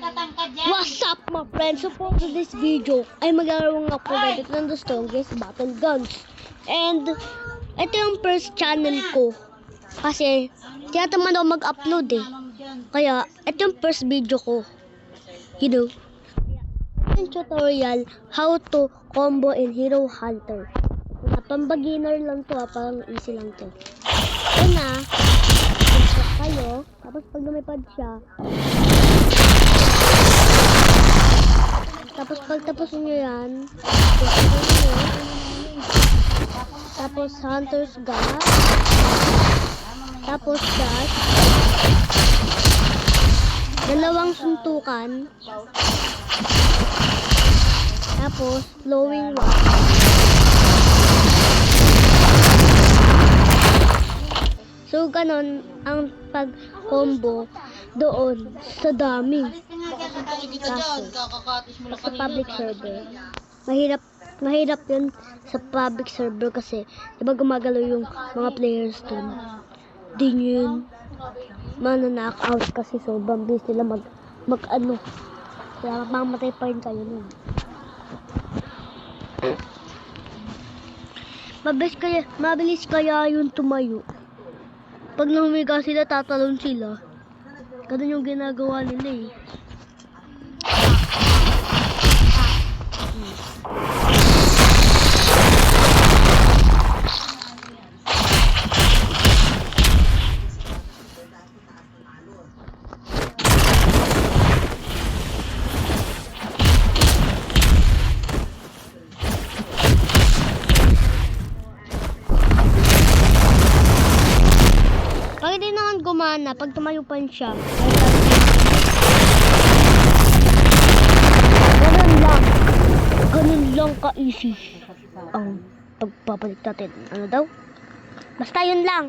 What's up my friends? So for this video ay maglalaro nga po ulit ng The Strongest Battle Guns. And ito yung first channel ko. Kasi tinatamad ako mag-upload eh. Kaya ito yung first video ko. You know. Yung tutorial how to combo in Hero Hunter. Pang beginner lang to parang easy lang to. Yan na. Kayo. Tapos pag lumipad siya. Tapos pagtapos nyo yan, tapos Hunter's Gun, tapos dash, dalawang suntukan, tapos flowing wall. So ganon ang pag-combo doon sa dami. Kaso, sa public server. Mahirap yun sa public server kasi diba gumagalaw yung mga players doon. Di nyo yun knock out kasi sobrang bilis nila mag-ano. Kaya mamatay pa rin kayo nun. Mabilis kaya yung tumayo. Pag nahumiga sila, tatalon sila. Ganun yung ginagawa nila eh. Pag hindi naman gumana, pag tumayupan siya, ganun lang ka-easy ang pagpapalit natin. Ano daw? Basta yun lang.